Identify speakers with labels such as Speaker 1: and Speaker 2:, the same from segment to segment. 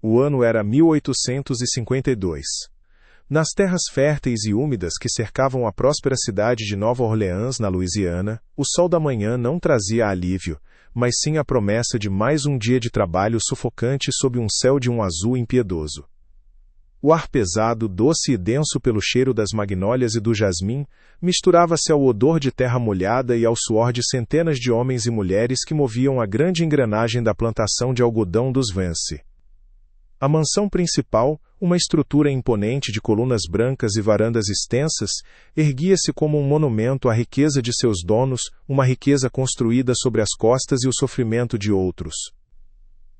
Speaker 1: O ano era 1852. Nas terras férteis e úmidas que cercavam a próspera cidade de Nova Orleans, na Louisiana, o sol da manhã não trazia alívio, mas sim a promessa de mais um dia de trabalho sufocante sob um céu de um azul impiedoso. O ar pesado, doce e denso pelo cheiro das magnólias e do jasmim, misturava-se ao odor de terra molhada e ao suor de centenas de homens e mulheres que moviam a grande engrenagem da plantação de algodão dos Vance. A mansão principal, uma estrutura imponente de colunas brancas e varandas extensas, erguia-se como um monumento à riqueza de seus donos, uma riqueza construída sobre as costas e o sofrimento de outros.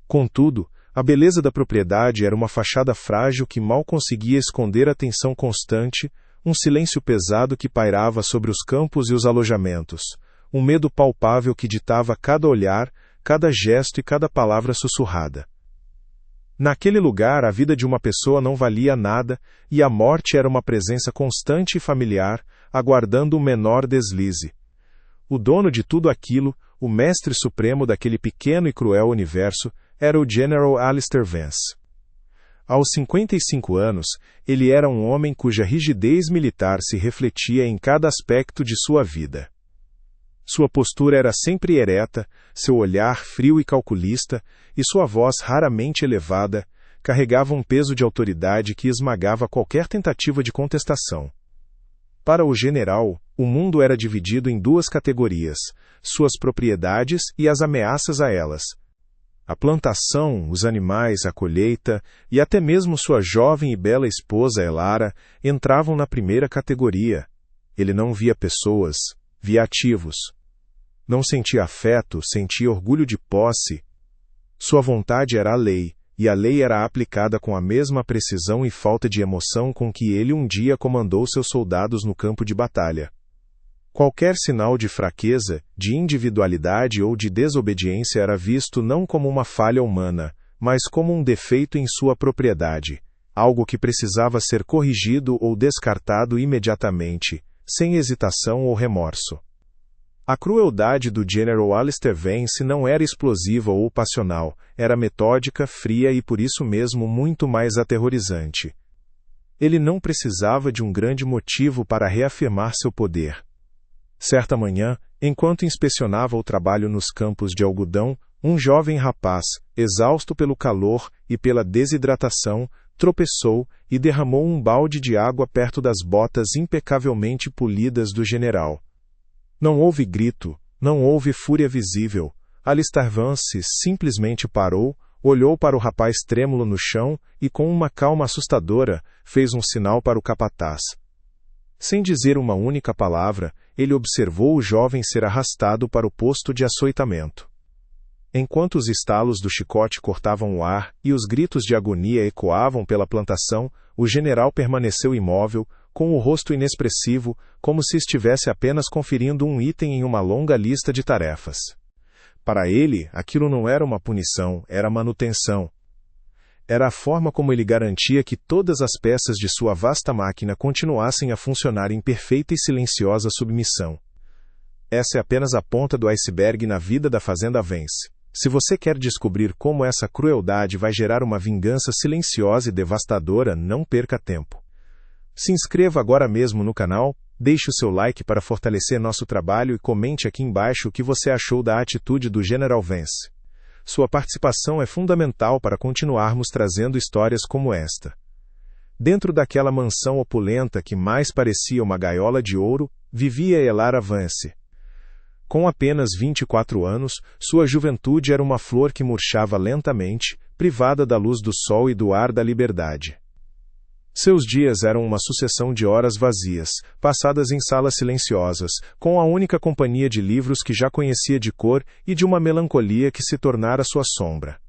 Speaker 1: Contudo, a beleza da propriedade era uma fachada frágil que mal conseguia esconder a tensão constante, um silêncio pesado que pairava sobre os campos e os alojamentos, um medo palpável que ditava cada olhar, cada gesto e cada palavra sussurrada. Naquele lugar, a vida de uma pessoa não valia nada, e a morte era uma presença constante e familiar, aguardando o menor deslize. O dono de tudo aquilo, o mestre supremo daquele pequeno e cruel universo, era o General Alister Vance. Aos 55 anos, ele era um homem cuja rigidez militar se refletia em cada aspecto de sua vida. Sua postura era sempre ereta, seu olhar frio e calculista, e sua voz raramente elevada, carregava um peso de autoridade que esmagava qualquer tentativa de contestação. Para o general, o mundo era dividido em duas categorias: suas propriedades e as ameaças a elas. A plantação, os animais, a colheita e até mesmo sua jovem e bela esposa Elara entravam na primeira categoria. Ele não via pessoas, via ativos. Não sentia afeto, sentia orgulho de posse. Sua vontade era a lei, e a lei era aplicada com a mesma precisão e falta de emoção com que ele um dia comandou seus soldados no campo de batalha. Qualquer sinal de fraqueza, de individualidade ou de desobediência era visto não como uma falha humana, mas como um defeito em sua propriedade, algo que precisava ser corrigido ou descartado imediatamente, sem hesitação ou remorso. A crueldade do General Alister Vance não era explosiva ou passional, era metódica, fria e por isso mesmo muito mais aterrorizante. Ele não precisava de um grande motivo para reafirmar seu poder. Certa manhã, enquanto inspecionava o trabalho nos campos de algodão, um jovem rapaz, exausto pelo calor e pela desidratação, tropeçou e derramou um balde de água perto das botas impecavelmente polidas do general. Não houve grito, não houve fúria visível. Alister Vance simplesmente parou, olhou para o rapaz trêmulo no chão e, com uma calma assustadora, fez um sinal para o capataz. Sem dizer uma única palavra, ele observou o jovem ser arrastado para o posto de açoitamento. Enquanto os estalos do chicote cortavam o ar e os gritos de agonia ecoavam pela plantação, o general permaneceu imóvel, com o rosto inexpressivo, como se estivesse apenas conferindo um item em uma longa lista de tarefas. Para ele, aquilo não era uma punição, era manutenção. Era a forma como ele garantia que todas as peças de sua vasta máquina continuassem a funcionar em perfeita e silenciosa submissão. Essa é apenas a ponta do iceberg na vida da Fazenda Vance. Se você quer descobrir como essa crueldade vai gerar uma vingança silenciosa e devastadora, não perca tempo. Se inscreva agora mesmo no canal, deixe o seu like para fortalecer nosso trabalho e comente aqui embaixo o que você achou da atitude do General Vance. Sua participação é fundamental para continuarmos trazendo histórias como esta. Dentro daquela mansão opulenta que mais parecia uma gaiola de ouro, vivia Elara Vance. Com apenas 24 anos, sua juventude era uma flor que murchava lentamente, privada da luz do sol e do ar da liberdade. Seus dias eram uma sucessão de horas vazias, passadas em salas silenciosas, com a única companhia de livros que já conhecia de cor e de uma melancolia que se tornara sua sombra.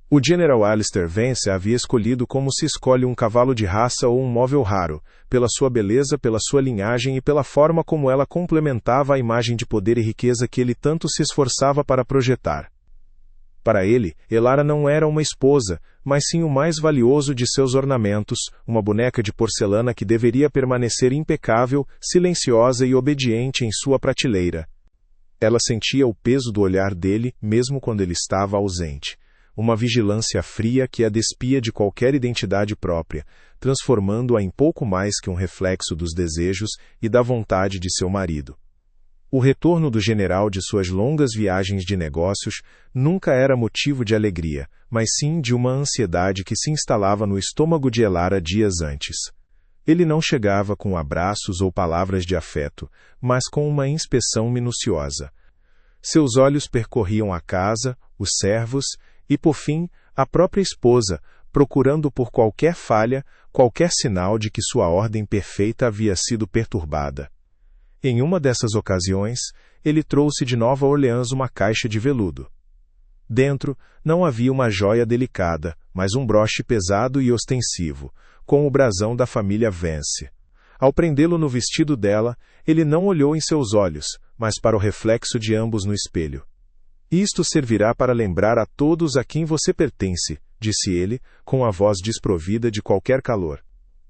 Speaker 1: O General Alister Vance a havia escolhido como se escolhe um cavalo de raça ou um móvel raro, pela sua beleza, pela sua linhagem e pela forma como ela complementava a imagem de poder e riqueza que ele tanto se esforçava para projetar. Para ele, Elara não era uma esposa, mas sim o mais valioso de seus ornamentos, uma boneca de porcelana que deveria permanecer impecável, silenciosa e obediente em sua prateleira. Ela sentia o peso do olhar dele, mesmo quando ele estava ausente. uma vigilância fria que a despia de qualquer identidade própria, transformando-a em pouco mais que um reflexo dos desejos e da vontade de seu marido. O retorno do general de suas longas viagens de negócios nunca era motivo de alegria, mas sim de uma ansiedade que se instalava no estômago de Elara dias antes. Ele não chegava com abraços ou palavras de afeto, mas com uma inspeção minuciosa. Seus olhos percorriam a casa, os servos e, por fim, a própria esposa, procurando por qualquer falha, qualquer sinal de que sua ordem perfeita havia sido perturbada. Em uma dessas ocasiões, ele trouxe de Nova Orleans uma caixa de veludo. Dentro, não havia uma joia delicada, mas um broche pesado e ostensivo, com o brasão da família Vance. Ao prendê-lo no vestido dela, ele não olhou em seus olhos, mas para o reflexo de ambos no espelho. Isto servirá para lembrar a todos a quem você pertence, disse ele, com a voz desprovida de qualquer calor.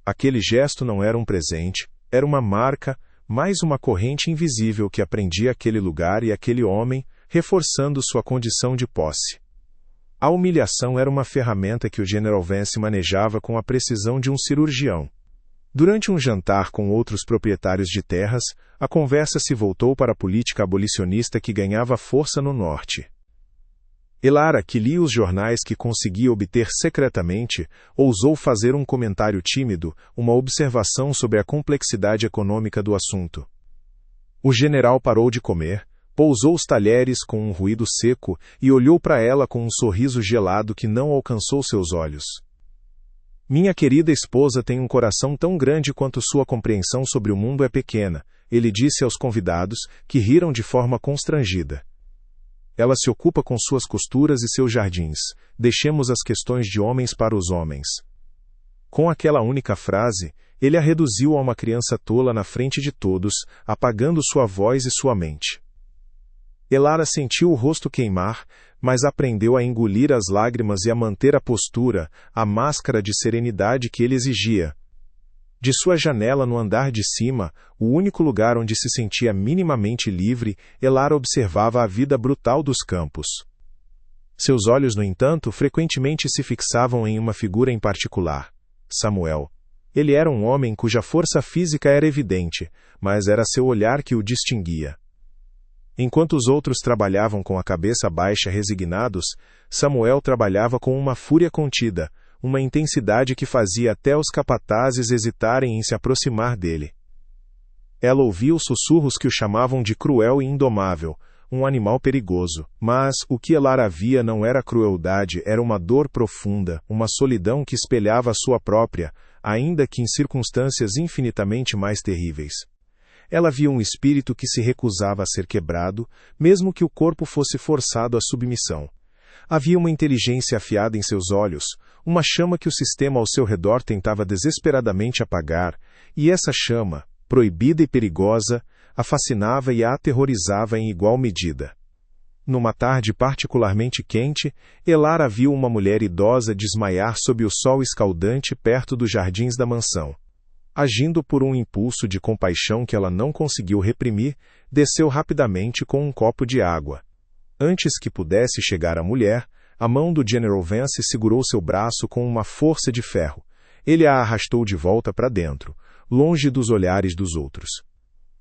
Speaker 1: Aquele gesto não era um presente, era uma marca, mais uma corrente invisível que aprendia aquele lugar e aquele homem, reforçando sua condição de posse. A humilhação era uma ferramenta que o General Vance manejava com a precisão de um cirurgião. Durante um jantar com outros proprietários de terras, a conversa se voltou para a política abolicionista que ganhava força no norte. Elara, que lia os jornais que conseguia obter secretamente, ousou fazer um comentário tímido, uma observação sobre a complexidade econômica do assunto. O general parou de comer, pousou os talheres com um ruído seco e olhou para ela com um sorriso gelado que não alcançou seus olhos. Minha querida esposa tem um coração tão grande quanto sua compreensão sobre o mundo é pequena, ele disse aos convidados, que riram de forma constrangida. Ela se ocupa com suas costuras e seus jardins. Deixemos as questões de homens para os homens. Com aquela única frase, ele a reduziu a uma criança tola na frente de todos, apagando sua voz e sua mente. Elara sentiu o rosto queimar, mas aprendeu a engolir as lágrimas e a manter a postura, a máscara de serenidade que ele exigia. De sua janela no andar de cima, o único lugar onde se sentia minimamente livre, Elara observava a vida brutal dos campos. Seus olhos, no entanto, frequentemente se fixavam em uma figura em particular, Samuel. Ele era um homem cuja força física era evidente, mas era seu olhar que o distinguia. Enquanto os outros trabalhavam com a cabeça baixa resignados, Samuel trabalhava com uma fúria contida, uma intensidade que fazia até os capatazes hesitarem em se aproximar dele. Ela ouvia os sussurros que o chamavam de cruel e indomável, um animal perigoso, mas o que Elara via não era crueldade, era uma dor profunda, uma solidão que espelhava a sua própria, ainda que em circunstâncias infinitamente mais terríveis. Ela via um espírito que se recusava a ser quebrado, mesmo que o corpo fosse forçado à submissão. Havia uma inteligência afiada em seus olhos, uma chama que o sistema ao seu redor tentava desesperadamente apagar, e essa chama, proibida e perigosa, a fascinava e a aterrorizava em igual medida. Numa tarde particularmente quente, Elara viu uma mulher idosa desmaiar sob o sol escaldante perto dos jardins da mansão. Agindo por um impulso de compaixão que ela não conseguiu reprimir, desceu rapidamente com um copo de água. Antes que pudesse chegar à mulher, a mão do General Vance segurou seu braço com uma força de ferro. Ele a arrastou de volta para dentro, longe dos olhares dos outros.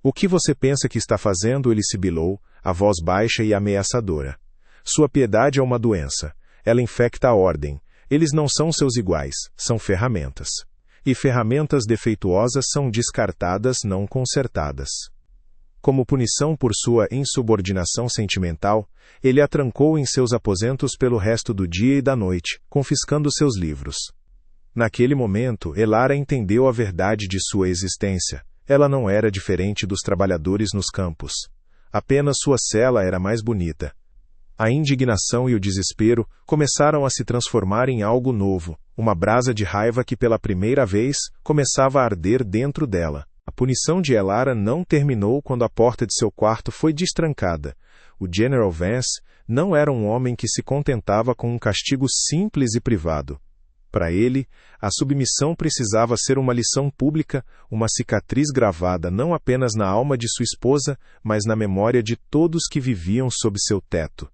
Speaker 1: O que você pensa que está fazendo? Ele sibilou, a voz baixa e ameaçadora. Sua piedade é uma doença. Ela infecta a ordem. Eles não são seus iguais, são ferramentas. E ferramentas defeituosas são descartadas, não consertadas. Como punição por sua insubordinação sentimental, ele a trancou em seus aposentos pelo resto do dia e da noite, confiscando seus livros. Naquele momento, Elara entendeu a verdade de sua existência. Ela não era diferente dos trabalhadores nos campos. Apenas sua cela era mais bonita. A indignação e o desespero começaram a se transformar em algo novo, uma brasa de raiva que pela primeira vez começava a arder dentro dela. A punição de Elara não terminou quando a porta de seu quarto foi destrancada. O General Vance não era um homem que se contentava com um castigo simples e privado. Para ele, a submissão precisava ser uma lição pública, uma cicatriz gravada não apenas na alma de sua esposa, mas na memória de todos que viviam sob seu teto.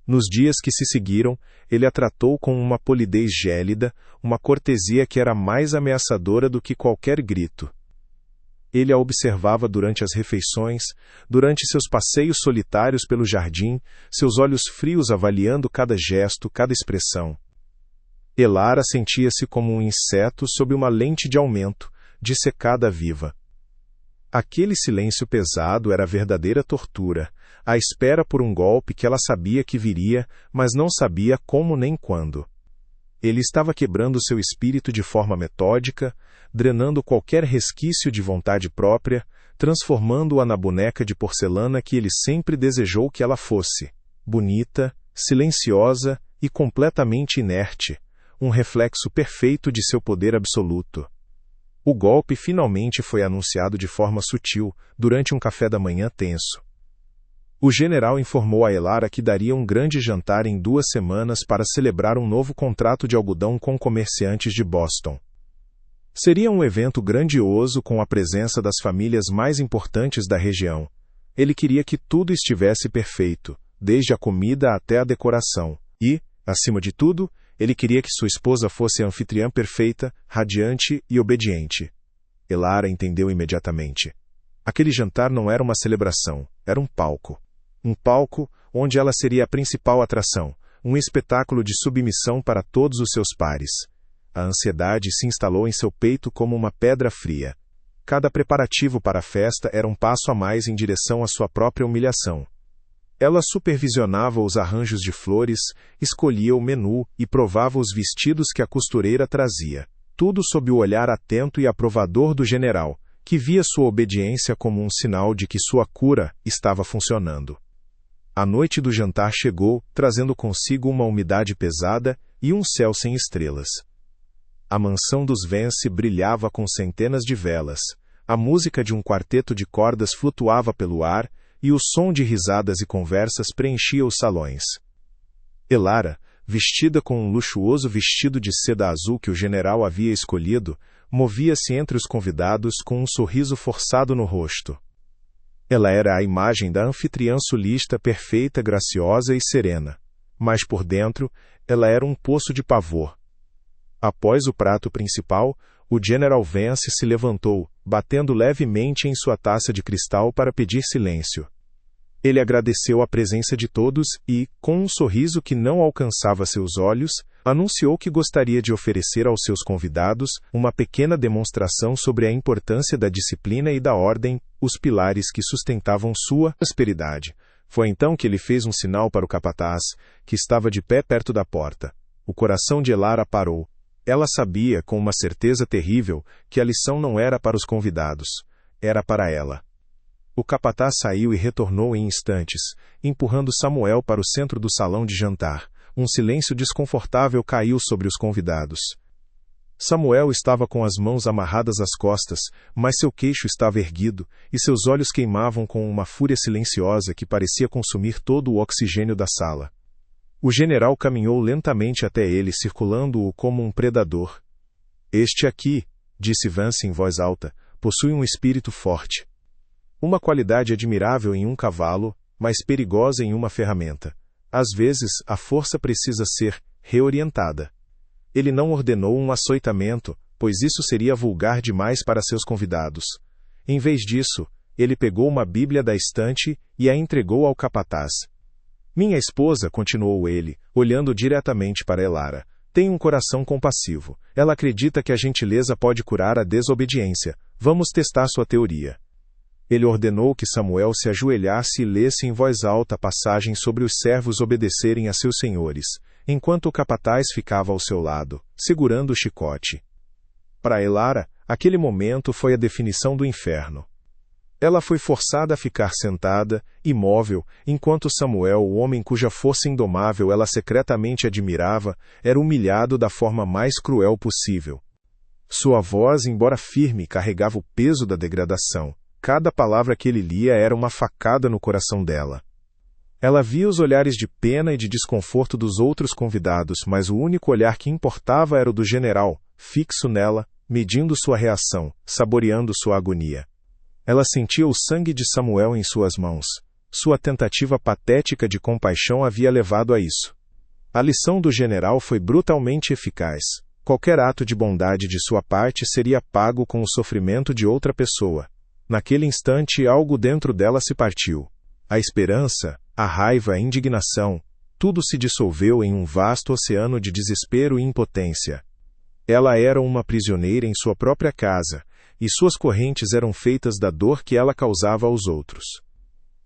Speaker 1: Nos dias que se seguiram, ele a tratou com uma polidez gélida, uma cortesia que era mais ameaçadora do que qualquer grito. Ele a observava durante as refeições, durante seus passeios solitários pelo jardim, seus olhos frios avaliando cada gesto, cada expressão. Elara sentia-se como um inseto sob uma lente de aumento, dissecada viva. Aquele silêncio pesado era verdadeira tortura, à espera por um golpe que ela sabia que viria, mas não sabia como nem quando. Ele estava quebrando seu espírito de forma metódica, drenando qualquer resquício de vontade própria, transformando-a na boneca de porcelana que ele sempre desejou que ela fosse, bonita, silenciosa e completamente inerte, um reflexo perfeito de seu poder absoluto. O golpe finalmente foi anunciado de forma sutil, durante um café da manhã tenso. O general informou a Elara que daria um grande jantar em 2 semanas para celebrar um novo contrato de algodão com comerciantes de Boston. Seria um evento grandioso com a presença das famílias mais importantes da região. Ele queria que tudo estivesse perfeito, desde a comida até a decoração, e, acima de tudo, ele queria que sua esposa fosse a anfitriã perfeita, radiante e obediente. Elara entendeu imediatamente. Aquele jantar não era uma celebração, era um palco. Um palco onde ela seria a principal atração, um espetáculo de submissão para todos os seus pares. A ansiedade se instalou em seu peito como uma pedra fria. Cada preparativo para a festa era um passo a mais em direção à sua própria humilhação. Ela supervisionava os arranjos de flores, escolhia o menu e provava os vestidos que a costureira trazia, tudo sob o olhar atento e aprovador do general, que via sua obediência como um sinal de que sua cura estava funcionando. A noite do jantar chegou, trazendo consigo uma umidade pesada e um céu sem estrelas. A mansão dos Vance brilhava com centenas de velas, a música de um quarteto de cordas flutuava pelo ar, e o som de risadas e conversas preenchia os salões. Elara, vestida com um luxuoso vestido de seda azul que o general havia escolhido, movia-se entre os convidados com um sorriso forçado no rosto. Ela era a imagem da anfitriã sulista perfeita, graciosa e serena, mas por dentro, ela era um poço de pavor. Após o prato principal, o General Vance se levantou, batendo levemente em sua taça de cristal para pedir silêncio. Ele agradeceu a presença de todos e, com um sorriso que não alcançava seus olhos, anunciou que gostaria de oferecer aos seus convidados uma pequena demonstração sobre a importância da disciplina e da ordem, os pilares que sustentavam sua prosperidade. Foi então que ele fez um sinal para o capataz, que estava de pé perto da porta. O coração de Elara parou. Ela sabia, com uma certeza terrível, que a lição não era para os convidados, era para ela. O capataz saiu e retornou em instantes, empurrando Samuel para o centro do salão de jantar. Um silêncio desconfortável caiu sobre os convidados. Samuel estava com as mãos amarradas às costas, mas seu queixo estava erguido, e seus olhos queimavam com uma fúria silenciosa que parecia consumir todo o oxigênio da sala. O general caminhou lentamente até ele, circulando-o como um predador. Este aqui, disse Vance em voz alta, possui um espírito forte. Uma qualidade admirável em um cavalo, mas perigosa em uma ferramenta. Às vezes, a força precisa ser reorientada. Ele não ordenou um açoitamento, pois isso seria vulgar demais para seus convidados. Em vez disso, ele pegou uma Bíblia da estante e a entregou ao capataz. Minha esposa, continuou ele, olhando diretamente para Elara, tem um coração compassivo. Ela acredita que a gentileza pode curar a desobediência. Vamos testar sua teoria. Ele ordenou que Samuel se ajoelhasse e lesse em voz alta a passagem sobre os servos obedecerem a seus senhores, enquanto o capataz ficava ao seu lado, segurando o chicote. Para Elara, aquele momento foi a definição do inferno. Ela foi forçada a ficar sentada, imóvel, enquanto Samuel, o homem cuja força indomável ela secretamente admirava, era humilhado da forma mais cruel possível. Sua voz, embora firme, carregava o peso da degradação. Cada palavra que ele lia era uma facada no coração dela. Ela via os olhares de pena e de desconforto dos outros convidados, mas o único olhar que importava era o do general, fixo nela, medindo sua reação, saboreando sua agonia. Ela sentia o sangue de Samuel em suas mãos. Sua tentativa patética de compaixão havia levado a isso. A lição do general foi brutalmente eficaz. Qualquer ato de bondade de sua parte seria pago com o sofrimento de outra pessoa. Naquele instante, algo dentro dela se partiu. A esperança, a raiva, a indignação, tudo se dissolveu em um vasto oceano de desespero e impotência. Ela era uma prisioneira em sua própria casa, e suas correntes eram feitas da dor que ela causava aos outros.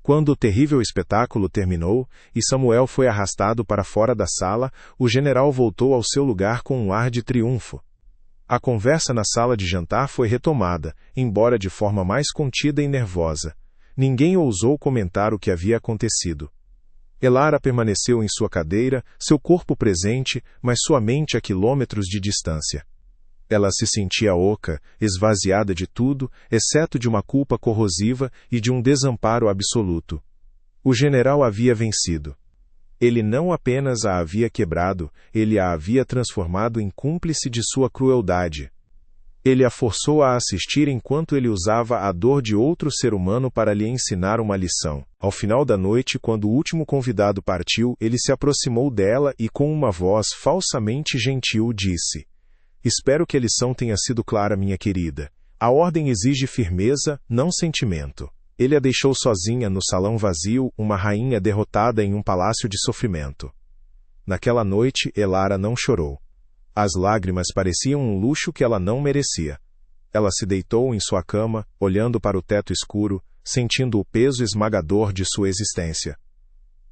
Speaker 1: Quando o terrível espetáculo terminou, e Samuel foi arrastado para fora da sala, o general voltou ao seu lugar com um ar de triunfo. A conversa na sala de jantar foi retomada, embora de forma mais contida e nervosa. Ninguém ousou comentar o que havia acontecido. Elara permaneceu em sua cadeira, seu corpo presente, mas sua mente a quilômetros de distância. Ela se sentia oca, esvaziada de tudo, exceto de uma culpa corrosiva e de um desamparo absoluto. O general havia vencido. Ele não apenas a havia quebrado, ele a havia transformado em cúmplice de sua crueldade. Ele a forçou a assistir enquanto ele usava a dor de outro ser humano para lhe ensinar uma lição. Ao final da noite, quando o último convidado partiu, ele se aproximou dela e com uma voz falsamente gentil disse: "Espero que a lição tenha sido clara, minha querida. A ordem exige firmeza, não sentimento." Ele a deixou sozinha no salão vazio, uma rainha derrotada em um palácio de sofrimento. Naquela noite, Elara não chorou. As lágrimas pareciam um luxo que ela não merecia. Ela se deitou em sua cama, olhando para o teto escuro, sentindo o peso esmagador de sua existência.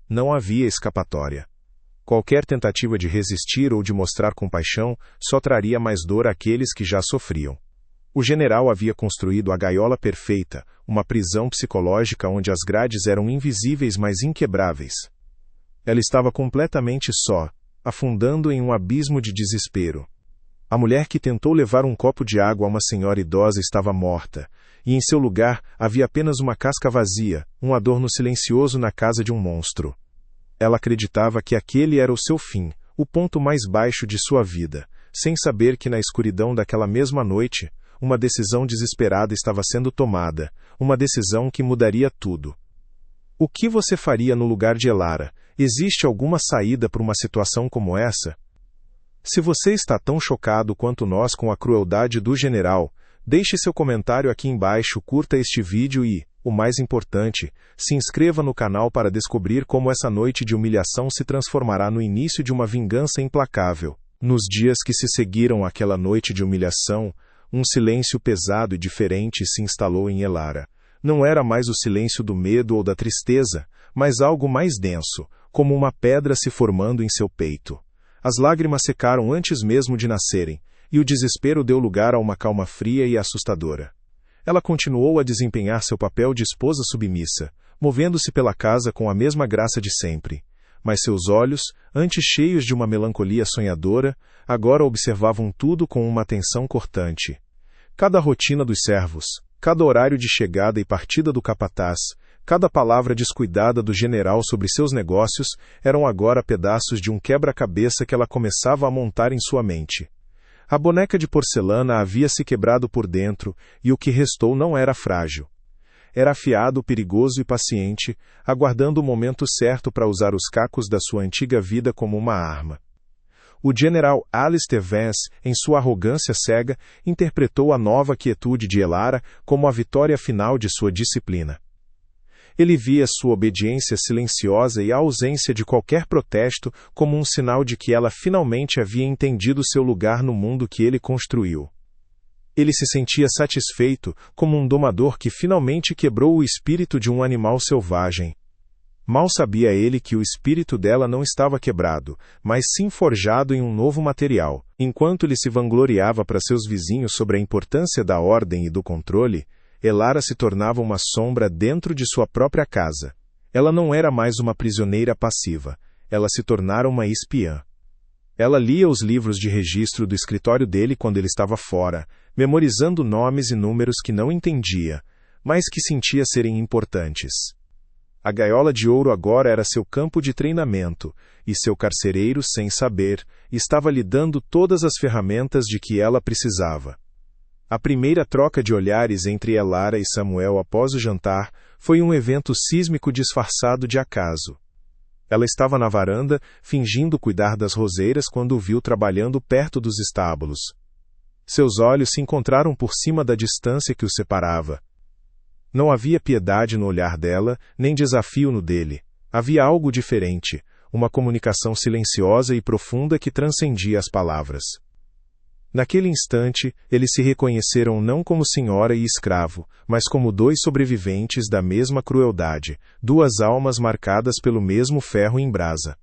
Speaker 1: Não havia escapatória. Qualquer tentativa de resistir ou de mostrar compaixão só traria mais dor àqueles que já sofriam. O general havia construído a gaiola perfeita, uma prisão psicológica onde as grades eram invisíveis mas inquebráveis. Ela estava completamente só, afundando em um abismo de desespero. A mulher que tentou levar um copo de água a uma senhora idosa estava morta, e em seu lugar havia apenas uma casca vazia, um adorno silencioso na casa de um monstro. Ela acreditava que aquele era o seu fim, o ponto mais baixo de sua vida, sem saber que na escuridão daquela mesma noite, uma decisão desesperada estava sendo tomada, uma decisão que mudaria tudo. O que você faria no lugar de Elara? Existe alguma saída para uma situação como essa? Se você está tão chocado quanto nós com a crueldade do general, deixe seu comentário aqui embaixo, curta este vídeo e, o mais importante, se inscreva no canal para descobrir como essa noite de humilhação se transformará no início de uma vingança implacável. Nos dias que se seguiram àquela noite de humilhação, um silêncio pesado e diferente se instalou em Elara. Não era mais o silêncio do medo ou da tristeza, mas algo mais denso, como uma pedra se formando em seu peito. As lágrimas secaram antes mesmo de nascerem, e o desespero deu lugar a uma calma fria e assustadora. Ela continuou a desempenhar seu papel de esposa submissa, movendo-se pela casa com a mesma graça de sempre. Mas seus olhos, antes cheios de uma melancolia sonhadora, agora observavam tudo com uma atenção cortante. Cada rotina dos servos, cada horário de chegada e partida do capataz, cada palavra descuidada do general sobre seus negócios eram agora pedaços de um quebra-cabeça que ela começava a montar em sua mente. A boneca de porcelana havia se quebrado por dentro, e o que restou não era frágil. Era afiado, perigoso e paciente, aguardando o momento certo para usar os cacos da sua antiga vida como uma arma. O general Alistair Vance, em sua arrogância cega, interpretou a nova quietude de Elara como a vitória final de sua disciplina. Ele via sua obediência silenciosa e a ausência de qualquer protesto como um sinal de que ela finalmente havia entendido seu lugar no mundo que ele construiu. Ele se sentia satisfeito, como um domador que finalmente quebrou o espírito de um animal selvagem. Mal sabia ele que o espírito dela não estava quebrado, mas sim forjado em um novo material. Enquanto ele se vangloriava para seus vizinhos sobre a importância da ordem e do controle, Elara se tornava uma sombra dentro de sua própria casa. Ela não era mais uma prisioneira passiva, ela se tornara uma espiã. Ela lia os livros de registro do escritório dele quando ele estava fora, memorizando nomes e números que não entendia, mas que sentia serem importantes. A gaiola de ouro agora era seu campo de treinamento, e seu carcereiro, sem saber, estava lhe dando todas as ferramentas de que ela precisava. A primeira troca de olhares entre Elara e Samuel após o jantar Foi um evento sísmico disfarçado de acaso. Ela estava na varanda, fingindo cuidar das roseiras quando o viu trabalhando perto dos estábulos. Seus olhos se encontraram por cima da distância que os separava. Não havia piedade no olhar dela, nem desafio no dele. Havia algo diferente, uma comunicação silenciosa e profunda que transcendia as palavras. Naquele instante, eles se reconheceram não como senhora e escravo, mas como dois sobreviventes da mesma crueldade, duas almas marcadas pelo mesmo ferro em brasa.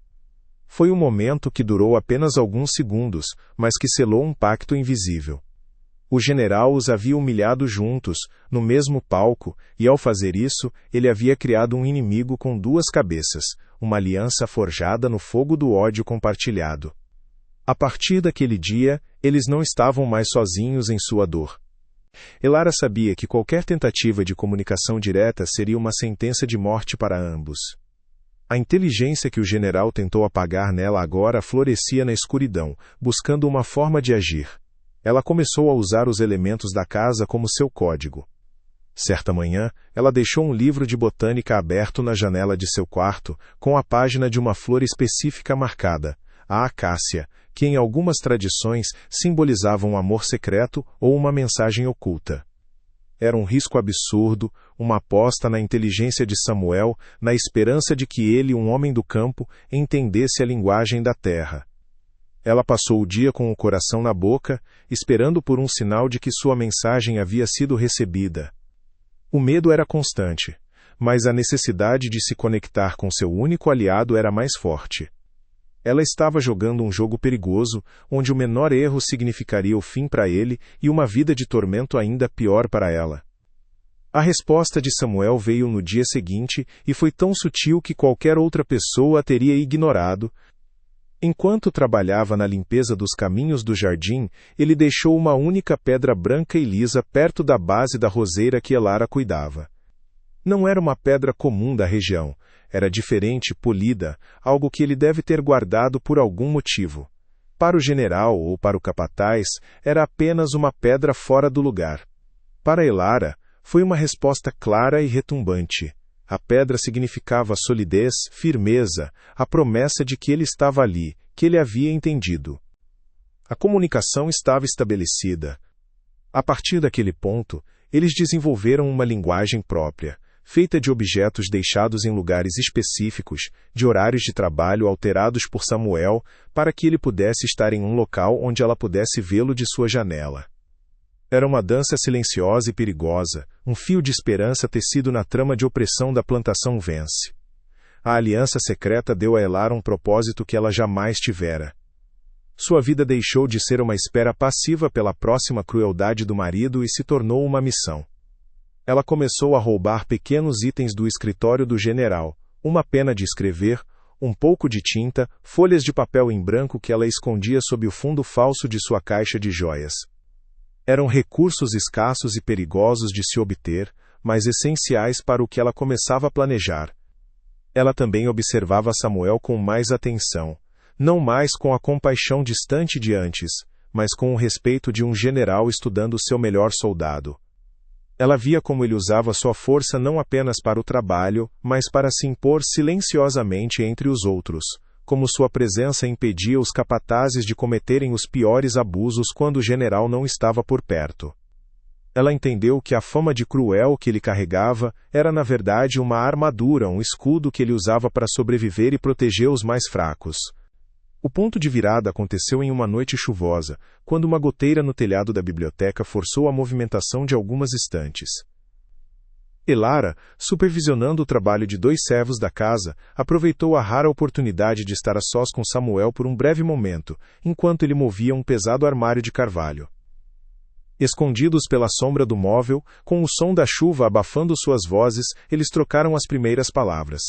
Speaker 1: Foi um momento que durou apenas alguns segundos, mas que selou um pacto invisível. O general os havia humilhado juntos, no mesmo palco, e ao fazer isso, ele havia criado um inimigo com duas cabeças, uma aliança forjada no fogo do ódio compartilhado. A partir daquele dia, eles não estavam mais sozinhos em sua dor. Elara sabia que qualquer tentativa de comunicação direta seria uma sentença de morte para ambos. A inteligência que o general tentou apagar nela agora florescia na escuridão, buscando uma forma de agir. Ela começou a usar os elementos da casa como seu código. Certa manhã, ela deixou um livro de botânica aberto na janela de seu quarto, com a página de uma flor específica marcada, a acácia, que em algumas tradições simbolizava um amor secreto ou uma mensagem oculta. Era um risco absurdo, uma aposta na inteligência de Samuel, na esperança de que ele, um homem do campo, entendesse a linguagem da terra. Ela passou o dia com o coração na boca, esperando por um sinal de que sua mensagem havia sido recebida. O medo era constante, mas a necessidade de se conectar com seu único aliado era mais forte. Ela estava jogando um jogo perigoso, onde o menor erro significaria o fim para ele e uma vida de tormento ainda pior para ela. A resposta de Samuel veio no dia seguinte e foi tão sutil que qualquer outra pessoa a teria ignorado. Enquanto trabalhava na limpeza dos caminhos do jardim, ele deixou uma única pedra branca e lisa perto da base da roseira que Elara cuidava. Não era uma pedra comum da região, era diferente, polida, algo que ele deve ter guardado por algum motivo. Para o general ou para o capataz, era apenas uma pedra fora do lugar. Para Elara, foi uma resposta clara e retumbante. A pedra significava solidez, firmeza, a promessa de que ele estava ali, que ele havia entendido. A comunicação estava estabelecida. A partir daquele ponto, eles desenvolveram uma linguagem própria, feita de objetos deixados em lugares específicos, de horários de trabalho alterados por Samuel, para que ele pudesse estar em um local onde ela pudesse vê-lo de sua janela. Era uma dança silenciosa e perigosa, um fio de esperança tecido na trama de opressão da plantação Vence. A aliança secreta deu a Elara um propósito que ela jamais tivera. Sua vida deixou de ser uma espera passiva pela próxima crueldade do marido e se tornou uma missão. Ela começou a roubar pequenos itens do escritório do general, uma pena de escrever, um pouco de tinta, folhas de papel em branco que ela escondia sob o fundo falso de sua caixa de joias. Eram recursos escassos e perigosos de se obter, mas essenciais para o que ela começava a planejar. Ela também observava Samuel com mais atenção, não mais com a compaixão distante de antes, mas com o respeito de um general estudando seu melhor soldado. Ela via como ele usava sua força não apenas para o trabalho, mas para se impor silenciosamente entre os outros, como sua presença impedia os capatazes de cometerem os piores abusos quando o general não estava por perto. Ela entendeu que a fama de cruel que ele carregava era na verdade uma armadura, um escudo que ele usava para sobreviver e proteger os mais fracos. O ponto de virada aconteceu em uma noite chuvosa, quando uma goteira no telhado da biblioteca forçou a movimentação de algumas estantes. Elara, supervisionando o trabalho de dois servos da casa, aproveitou a rara oportunidade de estar a sós com Samuel por um breve momento, enquanto ele movia um pesado armário de carvalho. Escondidos pela sombra do móvel, com o som da chuva abafando suas vozes, eles trocaram as primeiras palavras.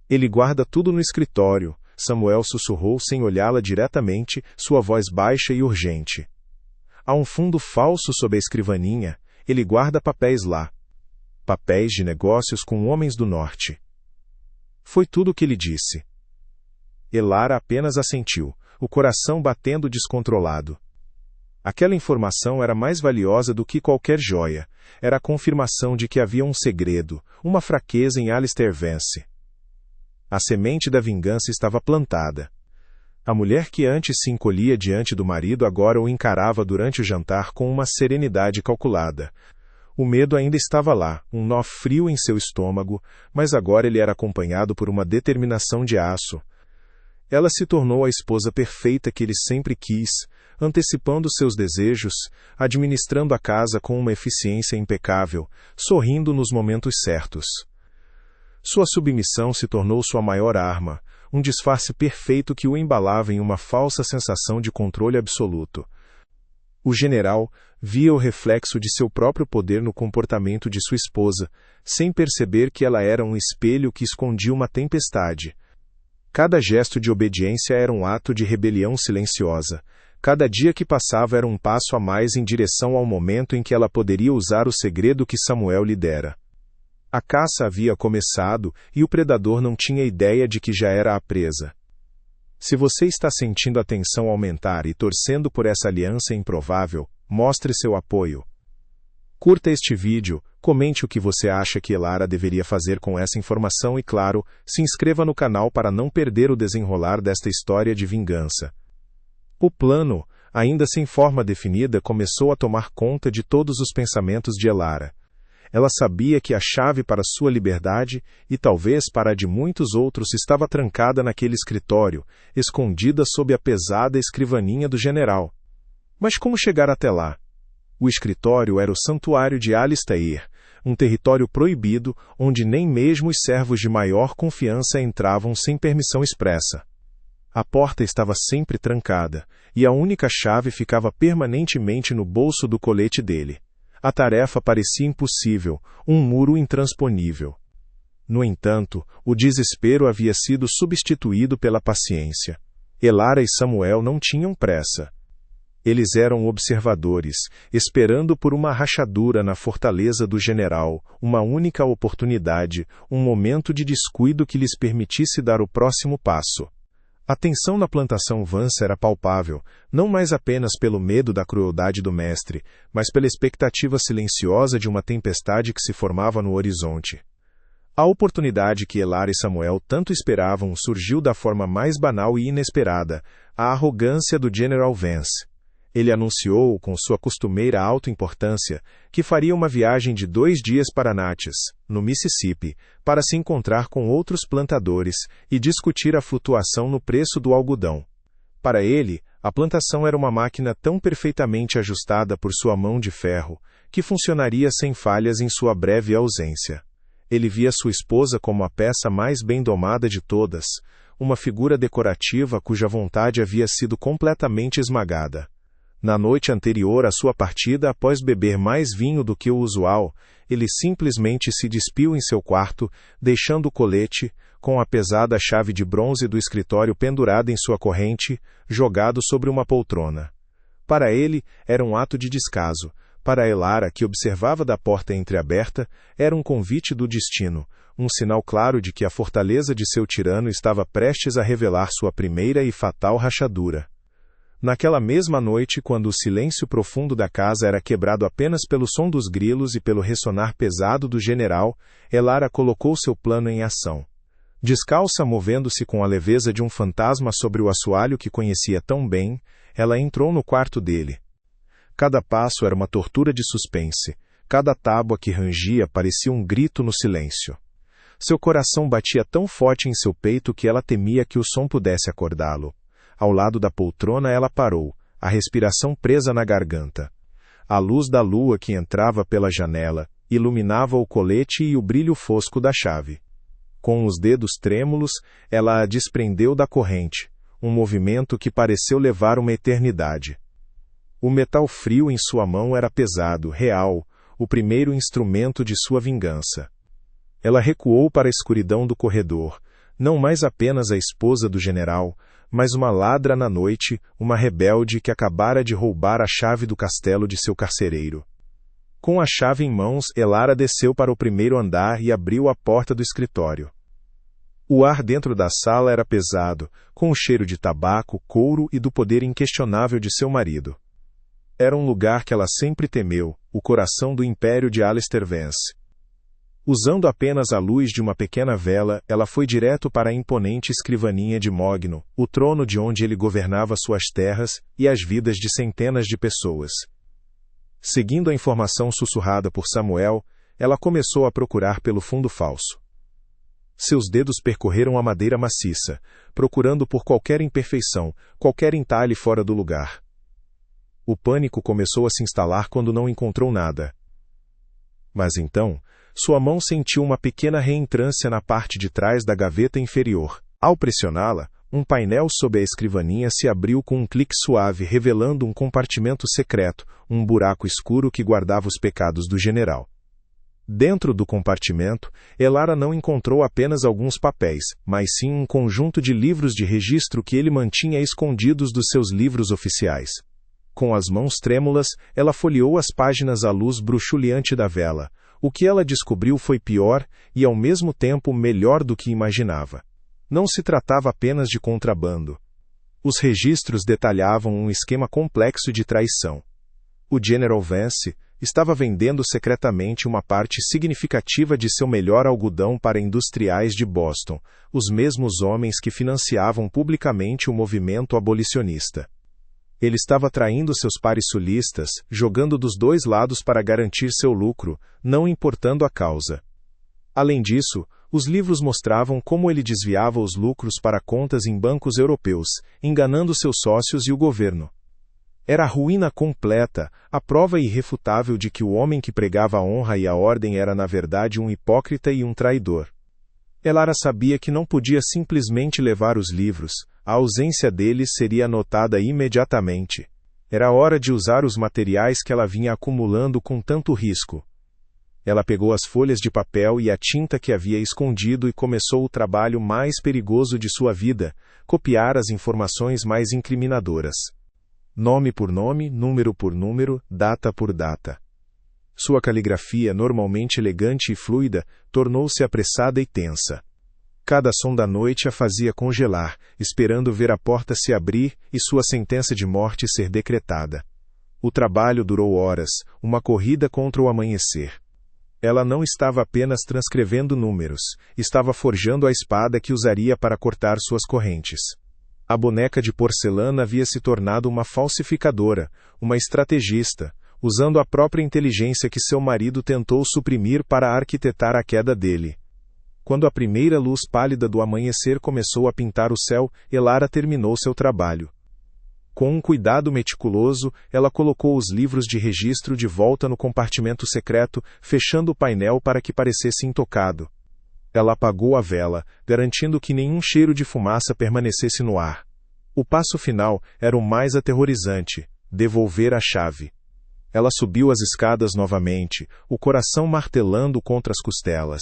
Speaker 1: Ele guarda tudo no escritório, Samuel sussurrou sem olhá-la diretamente, sua voz baixa e urgente. Há um fundo falso sob a escrivaninha, ele guarda papéis lá. Papéis de negócios com homens do norte. Foi tudo o que ele disse. Elara apenas assentiu, o coração batendo descontrolado. Aquela informação era mais valiosa do que qualquer joia. Era a confirmação de que havia um segredo, uma fraqueza em Alistair Vance. A semente da vingança estava plantada. A mulher que antes se encolhia diante do marido agora o encarava durante o jantar com uma serenidade calculada. O medo ainda estava lá, um nó frio em seu estômago, mas agora ele era acompanhado por uma determinação de aço. Ela se tornou a esposa perfeita que ele sempre quis, antecipando seus desejos, administrando a casa com uma eficiência impecável, sorrindo nos momentos certos. Sua submissão se tornou sua maior arma, um disfarce perfeito que o embalava em uma falsa sensação de controle absoluto. O general via o reflexo de seu próprio poder no comportamento de sua esposa, sem perceber que ela era um espelho que escondia uma tempestade. Cada gesto de obediência era um ato de rebelião silenciosa. Cada dia que passava era um passo a mais em direção ao momento em que ela poderia usar o segredo que Samuel lhe dera. A caça havia começado e o predador não tinha ideia de que já era a presa. Se você está sentindo a tensão aumentar e torcendo por essa aliança improvável, mostre seu apoio. Curta este vídeo, comente o que você acha que Elara deveria fazer com essa informação e, claro, se inscreva no canal para não perder o desenrolar desta história de vingança. O plano, ainda sem forma definida, começou a tomar conta de todos os pensamentos de Elara. Ela sabia que a chave para sua liberdade, e talvez para a de muitos outros, estava trancada naquele escritório, escondida sob a pesada escrivaninha do general. Mas como chegar até lá? O escritório era o santuário de Alistair, um território proibido onde nem mesmo os servos de maior confiança entravam sem permissão expressa. A porta estava sempre trancada, e a única chave ficava permanentemente no bolso do colete dele. A tarefa parecia impossível, um muro intransponível. No entanto, o desespero havia sido substituído pela paciência. Elara e Samuel não tinham pressa. Eles eram observadores, esperando por uma rachadura na fortaleza do general, uma única oportunidade, um momento de descuido que lhes permitisse dar o próximo passo. A tensão na plantação Vance era palpável, não mais apenas pelo medo da crueldade do mestre, mas pela expectativa silenciosa de uma tempestade que se formava no horizonte. A oportunidade que Elara e Samuel tanto esperavam surgiu da forma mais banal e inesperada, a arrogância do General Vance. Ele anunciou, com sua costumeira autoimportância, que faria uma viagem de 2 dias para Natchez, no Mississippi, para se encontrar com outros plantadores e discutir a flutuação no preço do algodão. Para ele, a plantação era uma máquina tão perfeitamente ajustada por sua mão de ferro, que funcionaria sem falhas em sua breve ausência. Ele via sua esposa como a peça mais bem domada de todas, uma figura decorativa cuja vontade havia sido completamente esmagada. Na noite anterior à sua partida, após beber mais vinho do que o usual, ele simplesmente se despiu em seu quarto, deixando o colete, com a pesada chave de bronze do escritório pendurada em sua corrente, jogado sobre uma poltrona. Para ele, era um ato de descaso. Para Elara, que observava da porta entreaberta, era um convite do destino, um sinal claro de que a fortaleza de seu tirano estava prestes a revelar sua primeira e fatal rachadura. Naquela mesma noite, quando o silêncio profundo da casa era quebrado apenas pelo som dos grilos e pelo ressonar pesado do general, Elara colocou seu plano em ação. Descalça, movendo-se com a leveza de um fantasma sobre o assoalho que conhecia tão bem, ela entrou no quarto dele. Cada passo era uma tortura de suspense, cada tábua que rangia parecia um grito no silêncio. Seu coração batia tão forte em seu peito que ela temia que o som pudesse acordá-lo. Ao lado da poltrona ela parou, a respiração presa na garganta. A luz da lua que entrava pela janela iluminava o colete e o brilho fosco da chave. Com os dedos trêmulos, ela a desprendeu da corrente, um movimento que pareceu levar uma eternidade. O metal frio em sua mão era pesado, real, o primeiro instrumento de sua vingança. Ela recuou para a escuridão do corredor, não mais apenas a esposa do general, mas uma ladra na noite, uma rebelde que acabara de roubar a chave do castelo de seu carcereiro. Com a chave em mãos, Elara desceu para o primeiro andar e abriu a porta do escritório. O ar dentro da sala era pesado, com o cheiro de tabaco, couro e do poder inquestionável de seu marido. Era um lugar que ela sempre temeu, o coração do império de Alistair Vance. Usando apenas a luz de uma pequena vela, ela foi direto para a imponente escrivaninha de Mogno, o trono de onde ele governava suas terras e as vidas de centenas de pessoas. Seguindo a informação sussurrada por Samuel, ela começou a procurar pelo fundo falso. Seus dedos percorreram a madeira maciça, procurando por qualquer imperfeição, qualquer entalhe fora do lugar. O pânico começou a se instalar quando não encontrou nada. Mas então, sua mão sentiu uma pequena reentrância na parte de trás da gaveta inferior. Ao pressioná-la, um painel sob a escrivaninha se abriu com um clique suave, revelando um compartimento secreto, um buraco escuro que guardava os pecados do general. Dentro do compartimento, Elara não encontrou apenas alguns papéis, mas sim um conjunto de livros de registro que ele mantinha escondidos dos seus livros oficiais. Com as mãos trêmulas, ela folheou as páginas à luz bruxuleante da vela. O que ela descobriu foi pior e, ao mesmo tempo, melhor do que imaginava. Não se tratava apenas de contrabando. Os registros detalhavam um esquema complexo de traição. O General Vance estava vendendo secretamente uma parte significativa de seu melhor algodão para industriais de Boston, os mesmos homens que financiavam publicamente o movimento abolicionista. Ele estava traindo seus pares sulistas, jogando dos dois lados para garantir seu lucro, não importando a causa. Além disso, os livros mostravam como ele desviava os lucros para contas em bancos europeus, enganando seus sócios e o governo. Era a ruína completa, a prova irrefutável de que o homem que pregava a honra e a ordem era na verdade um hipócrita e um traidor. Elara sabia que não podia simplesmente levar os livros, a ausência deles seria notada imediatamente. Era hora de usar os materiais que ela vinha acumulando com tanto risco. Ela pegou as folhas de papel e a tinta que havia escondido e começou o trabalho mais perigoso de sua vida, copiar as informações mais incriminadoras. Nome por nome, número por número, data por data. Sua caligrafia, normalmente elegante e fluida, tornou-se apressada e tensa. Cada som da noite a fazia congelar, esperando ver a porta se abrir e sua sentença de morte ser decretada. O trabalho durou horas, uma corrida contra o amanhecer. Ela não estava apenas transcrevendo números, estava forjando a espada que usaria para cortar suas correntes. A boneca de porcelana havia se tornado uma falsificadora, uma estrategista, usando a própria inteligência que seu marido tentou suprimir para arquitetar a queda dele. Quando a primeira luz pálida do amanhecer começou a pintar o céu, Elara terminou seu trabalho. Com um cuidado meticuloso, ela colocou os livros de registro de volta no compartimento secreto, fechando o painel para que parecesse intocado. Ela apagou a vela, garantindo que nenhum cheiro de fumaça permanecesse no ar. O passo final era o mais aterrorizante: devolver a chave. Ela subiu as escadas novamente, o coração martelando contra as costelas.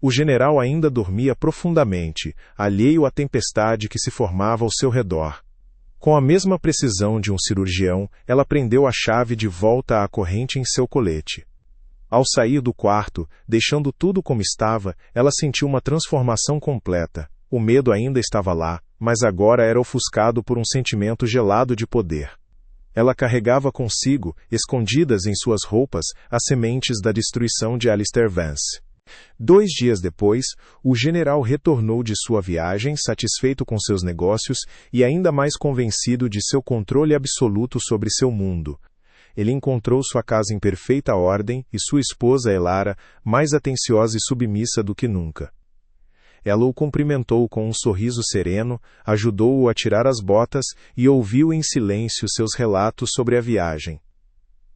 Speaker 1: O general ainda dormia profundamente, alheio à tempestade que se formava ao seu redor. Com a mesma precisão de um cirurgião, ela prendeu a chave de volta à corrente em seu colete. Ao sair do quarto, deixando tudo como estava, ela sentiu uma transformação completa. O medo ainda estava lá, mas agora era ofuscado por um sentimento gelado de poder. Ela carregava consigo, escondidas em suas roupas, as sementes da destruição de Alistair Vance. 2 dias depois, o general retornou de sua viagem satisfeito com seus negócios e ainda mais convencido de seu controle absoluto sobre seu mundo. Ele encontrou sua casa em perfeita ordem e sua esposa Elara, mais atenciosa e submissa do que nunca. Ela o cumprimentou com um sorriso sereno, ajudou-o a tirar as botas e ouviu em silêncio seus relatos sobre a viagem.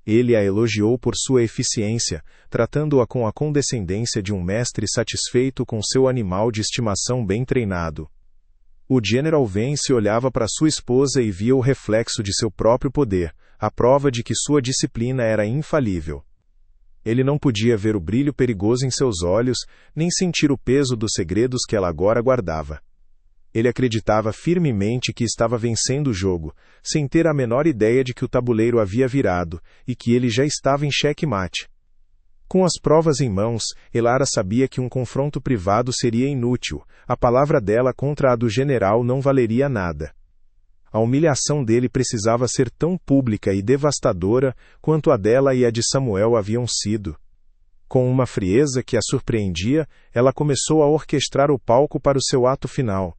Speaker 1: Ele a elogiou por sua eficiência, tratando-a com a condescendência de um mestre satisfeito com seu animal de estimação bem treinado. O General Vance olhava para sua esposa e via o reflexo de seu próprio poder, a prova de que sua disciplina era infalível. Ele não podia ver o brilho perigoso em seus olhos, nem sentir o peso dos segredos que ela agora guardava. Ele acreditava firmemente que estava vencendo o jogo, sem ter a menor ideia de que o tabuleiro havia virado, e que ele já estava em xeque-mate. Com as provas em mãos, Elara sabia que um confronto privado seria inútil, a palavra dela contra a do general não valeria nada. A humilhação dele precisava ser tão pública e devastadora quanto a dela e a de Samuel haviam sido. Com uma frieza que a surpreendia, ela começou a orquestrar o palco para o seu ato final.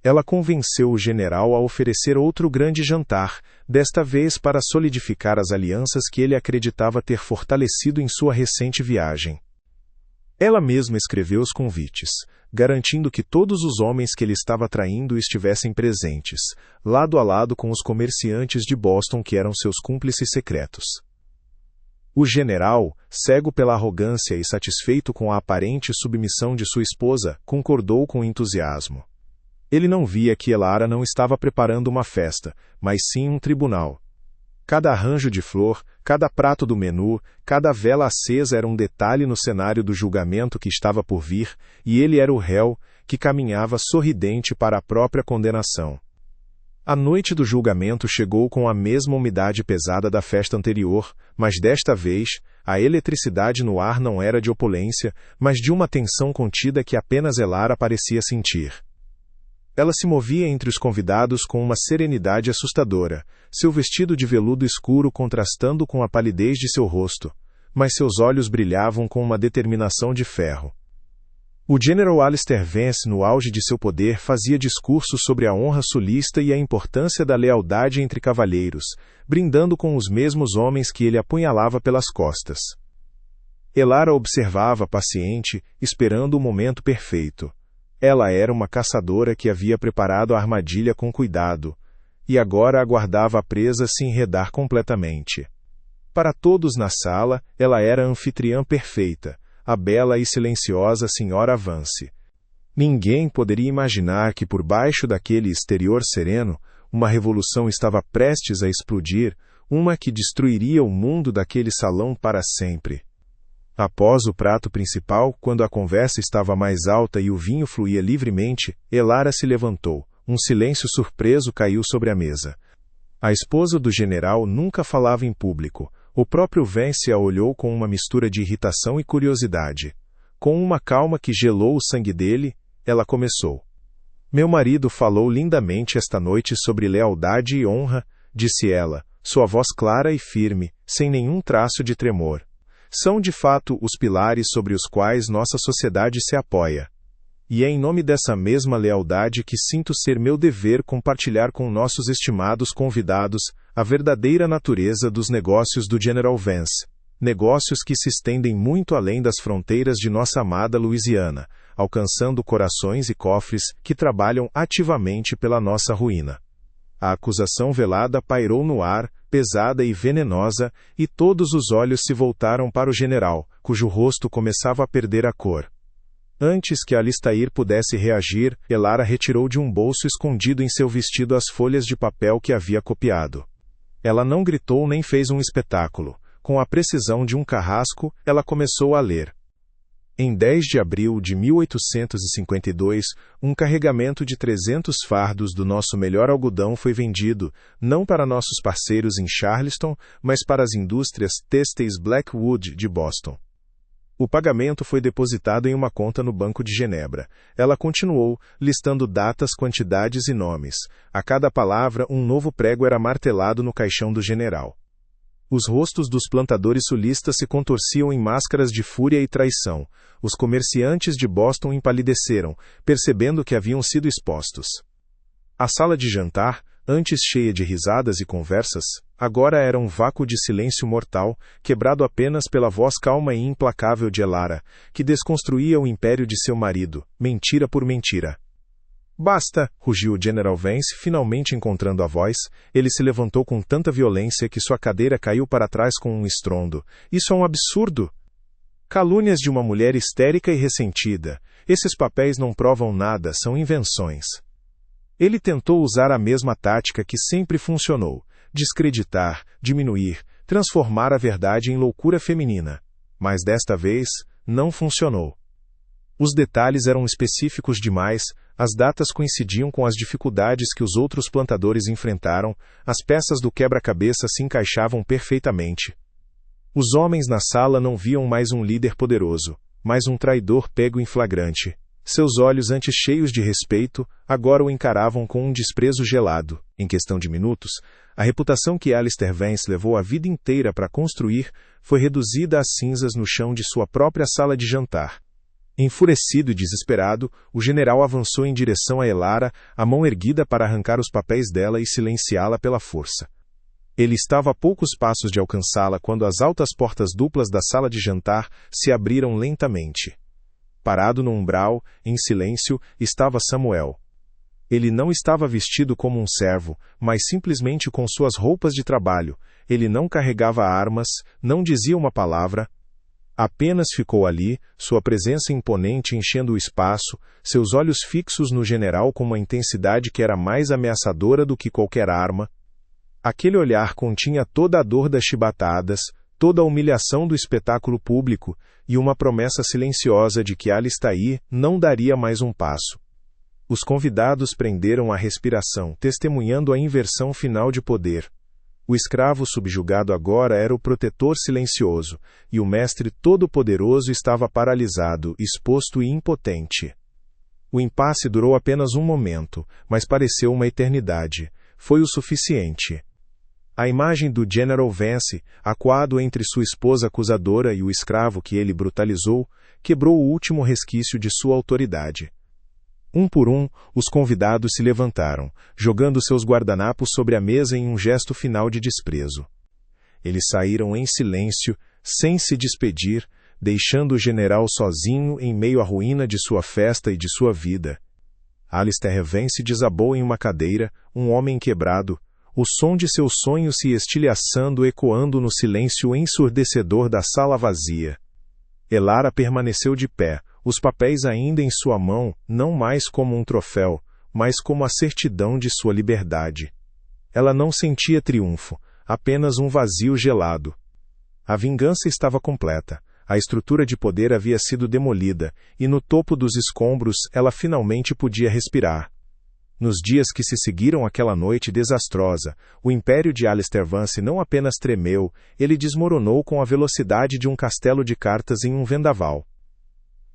Speaker 1: Ela convenceu o general a oferecer outro grande jantar, desta vez para solidificar as alianças que ele acreditava ter fortalecido em sua recente viagem. Ela mesma escreveu os convites, garantindo que todos os homens que ele estava traindo estivessem presentes, lado a lado com os comerciantes de Boston que eram seus cúmplices secretos. O general, cego pela arrogância e satisfeito com a aparente submissão de sua esposa, concordou com entusiasmo. Ele não via que Elara não estava preparando uma festa, mas sim um tribunal. Cada arranjo de flor, cada prato do menu, cada vela acesa era um detalhe no cenário do julgamento que estava por vir, e ele era o réu, que caminhava sorridente para a própria condenação. A noite do julgamento chegou com a mesma umidade pesada da festa anterior, mas desta vez, a eletricidade no ar não era de opulência, mas de uma tensão contida que apenas Elara parecia sentir. Ela se movia entre os convidados com uma serenidade assustadora, seu vestido de veludo escuro contrastando com a palidez de seu rosto, mas seus olhos brilhavam com uma determinação de ferro. O General Alistair Vance, no auge de seu poder, fazia discursos sobre a honra sulista e a importância da lealdade entre cavalheiros, brindando com os mesmos homens que ele apunhalava pelas costas. Elara observava paciente, esperando o momento perfeito. Ela era uma caçadora que havia preparado a armadilha com cuidado, e agora aguardava a presa se enredar completamente. Para todos na sala, ela era a anfitriã perfeita, a bela e silenciosa Sra. Vance. Ninguém poderia imaginar que por baixo daquele exterior sereno, uma revolução estava prestes a explodir, uma que destruiria o mundo daquele salão para sempre. Após o prato principal, quando a conversa estava mais alta e o vinho fluía livremente, Elara se levantou. Um silêncio surpreso caiu sobre a mesa. A esposa do general nunca falava em público. O próprio Vance a olhou com uma mistura de irritação e curiosidade. Com uma calma que gelou o sangue dele, ela começou. Meu marido falou lindamente esta noite sobre lealdade e honra, disse ela, sua voz clara e firme, sem nenhum traço de tremor. São de fato os pilares sobre os quais nossa sociedade se apoia. E é em nome dessa mesma lealdade que sinto ser meu dever compartilhar com nossos estimados convidados a verdadeira natureza dos negócios do General Vance. Negócios que se estendem muito além das fronteiras de nossa amada Louisiana, alcançando corações e cofres que trabalham ativamente pela nossa ruína. A acusação velada pairou no ar, pesada e venenosa, e todos os olhos se voltaram para o general, cujo rosto começava a perder a cor. Antes que Alistair pudesse reagir, Elara retirou de um bolso escondido em seu vestido as folhas de papel que havia copiado. Ela não gritou nem fez um espetáculo. Com a precisão de um carrasco, ela começou a ler. Em 10 de abril de 1852, um carregamento de 300 fardos do nosso melhor algodão foi vendido, não para nossos parceiros em Charleston, mas para as indústrias têxteis Blackwood de Boston. O pagamento foi depositado em uma conta no Banco de Genebra. Ela continuou, listando datas, quantidades e nomes. A cada palavra, um novo prego era martelado no caixão do general. Os rostos dos plantadores sulistas se contorciam em máscaras de fúria e traição. Os comerciantes de Boston empalideceram, percebendo que haviam sido expostos. A sala de jantar, antes cheia de risadas e conversas, agora era um vácuo de silêncio mortal, quebrado apenas pela voz calma e implacável de Elara, que desconstruía o império de seu marido, mentira por mentira. Basta, rugiu o General Vance, finalmente encontrando a voz. Ele se levantou com tanta violência que sua cadeira caiu para trás com um estrondo. Isso é um absurdo! Calúnias de uma mulher histérica e ressentida. Esses papéis não provam nada, são invenções. Ele tentou usar a mesma tática que sempre funcionou: descreditar, diminuir, transformar a verdade em loucura feminina. Mas desta vez, não funcionou. Os detalhes eram específicos demais, as datas coincidiam com as dificuldades que os outros plantadores enfrentaram, as peças do quebra-cabeça se encaixavam perfeitamente. Os homens na sala não viam mais um líder poderoso, mas um traidor pego em flagrante. Seus olhos, antes cheios de respeito, agora o encaravam com um desprezo gelado. Em questão de minutos, a reputação que Alistair Vance levou a vida inteira para construir foi reduzida a cinzas no chão de sua própria sala de jantar. Enfurecido e desesperado, o general avançou em direção a Elara, a mão erguida para arrancar os papéis dela e silenciá-la pela força. Ele estava a poucos passos de alcançá-la quando as altas portas duplas da sala de jantar se abriram lentamente. Parado no umbral, em silêncio, estava Samuel. Ele não estava vestido como um servo, mas simplesmente com suas roupas de trabalho. Ele não carregava armas, não dizia uma palavra. Apenas ficou ali, sua presença imponente enchendo o espaço, seus olhos fixos no general com uma intensidade que era mais ameaçadora do que qualquer arma. Aquele olhar continha toda a dor das chibatadas, toda a humilhação do espetáculo público e uma promessa silenciosa de que Alistair não daria mais um passo. Os convidados prenderam a respiração, testemunhando a inversão final de poder. O escravo subjugado agora era o protetor silencioso, e o mestre todo-poderoso estava paralisado, exposto e impotente. O impasse durou apenas um momento, mas pareceu uma eternidade. Foi o suficiente. A imagem do General Vance, acuado entre sua esposa acusadora e o escravo que ele brutalizou, quebrou o último resquício de sua autoridade. Um por um, os convidados se levantaram, jogando seus guardanapos sobre a mesa em um gesto final de desprezo. Eles saíram em silêncio, sem se despedir, deixando o general sozinho em meio à ruína de sua festa e de sua vida. Alistair Vance desabou em uma cadeira, um homem quebrado, o som de seu sonho se estilhaçando ecoando no silêncio ensurdecedor da sala vazia. Elara permaneceu de pé, os papéis ainda em sua mão, não mais como um troféu, mas como a certidão de sua liberdade. Ela não sentia triunfo, apenas um vazio gelado. A vingança estava completa, a estrutura de poder havia sido demolida, e no topo dos escombros ela finalmente podia respirar. Nos dias que se seguiram àquela noite desastrosa, o império de Alistair Vance não apenas tremeu, ele desmoronou com a velocidade de um castelo de cartas em um vendaval.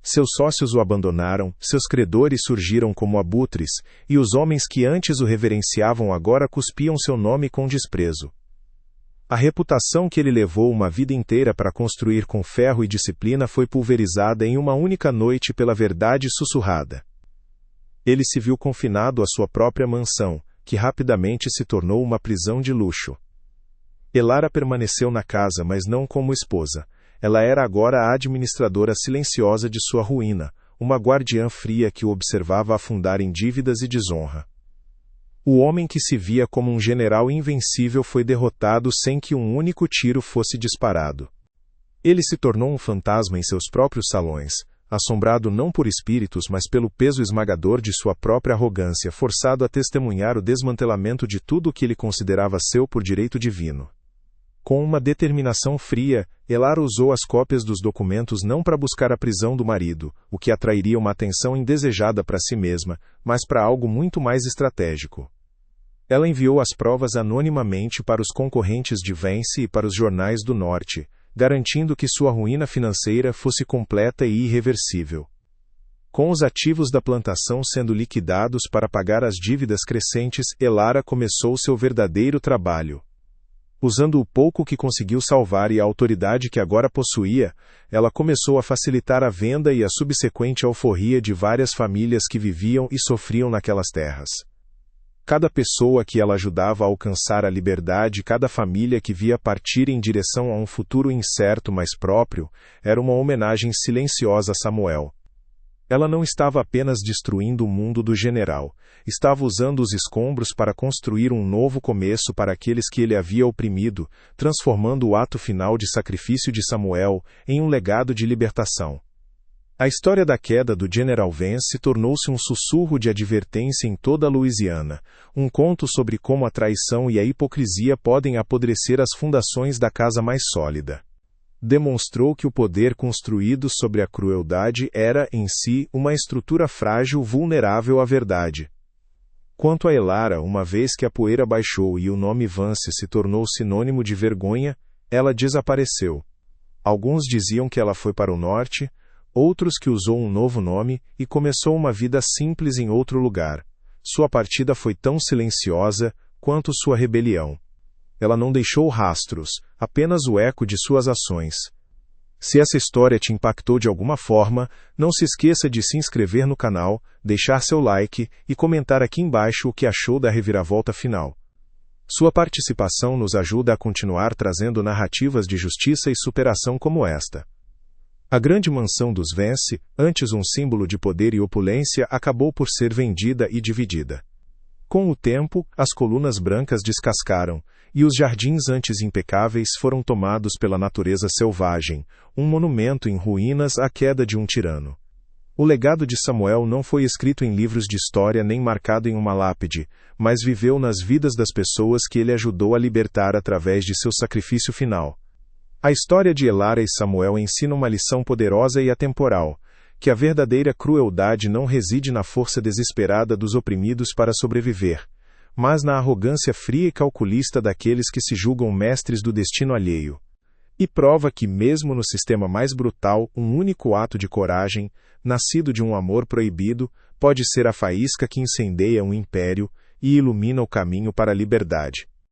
Speaker 1: Seus sócios o abandonaram, seus credores surgiram como abutres, e os homens que antes o reverenciavam agora cuspiam seu nome com desprezo. A reputação que ele levou uma vida inteira para construir com ferro e disciplina foi pulverizada em uma única noite pela verdade sussurrada. Ele se viu confinado à sua própria mansão, que rapidamente se tornou uma prisão de luxo. Elara permaneceu na casa, mas não como esposa. Ela era agora a administradora silenciosa de sua ruína, uma guardiã fria que o observava afundar em dívidas e desonra. O homem que se via como um general invencível foi derrotado sem que um único tiro fosse disparado. Ele se tornou um fantasma em seus próprios salões, assombrado não por espíritos mas pelo peso esmagador de sua própria arrogância, forçado a testemunhar o desmantelamento de tudo o que ele considerava seu por direito divino. Com uma determinação fria, Elara usou as cópias dos documentos não para buscar a prisão do marido, o que atrairia uma atenção indesejada para si mesma, mas para algo muito mais estratégico. Ela enviou as provas anonimamente para os concorrentes de Vance e para os jornais do Norte, garantindo que sua ruína financeira fosse completa e irreversível. Com os ativos da plantação sendo liquidados para pagar as dívidas crescentes, Elara começou seu verdadeiro trabalho. Usando o pouco que conseguiu salvar e a autoridade que agora possuía, ela começou a facilitar a venda e a subsequente alforria de várias famílias que viviam e sofriam naquelas terras. Cada pessoa que ela ajudava a alcançar a liberdade, cada família que via partir em direção a um futuro incerto mas próprio, era uma homenagem silenciosa a Samuel. Ela não estava apenas destruindo o mundo do general, estava usando os escombros para construir um novo começo para aqueles que ele havia oprimido, transformando o ato final de sacrifício de Samuel em um legado de libertação. A história da queda do General Vance tornou-se um sussurro de advertência em toda a Louisiana, um conto sobre como a traição e a hipocrisia podem apodrecer as fundações da casa mais sólida. Demonstrou que o poder construído sobre a crueldade era, em si, uma estrutura frágil vulnerável à verdade. Quanto a Elara, uma vez que a poeira baixou e o nome Vance se tornou sinônimo de vergonha, ela desapareceu. Alguns diziam que ela foi para o norte, outros que usou um novo nome e começou uma vida simples em outro lugar. Sua partida foi tão silenciosa quanto sua rebelião. Ela não deixou rastros, apenas o eco de suas ações. Se essa história te impactou de alguma forma, não se esqueça de se inscrever no canal, deixar seu like e comentar aqui embaixo o que achou da reviravolta final. Sua participação nos ajuda a continuar trazendo narrativas de justiça e superação como esta. A grande mansão dos Vance, antes um símbolo de poder e opulência, acabou por ser vendida e dividida. Com o tempo, as colunas brancas descascaram, e os jardins antes impecáveis foram tomados pela natureza selvagem, um monumento em ruínas à queda de um tirano. O legado de Samuel não foi escrito em livros de história nem marcado em uma lápide, mas viveu nas vidas das pessoas que ele ajudou a libertar através de seu sacrifício final. A história de Elara e Samuel ensina uma lição poderosa e atemporal, que a verdadeira crueldade não reside na força desesperada dos oprimidos para sobreviver, mas na arrogância fria e calculista daqueles que se julgam mestres do destino alheio. E prova que mesmo no sistema mais brutal, um único ato de coragem, nascido de um amor proibido, pode ser a faísca que incendeia um império e ilumina o caminho para a liberdade.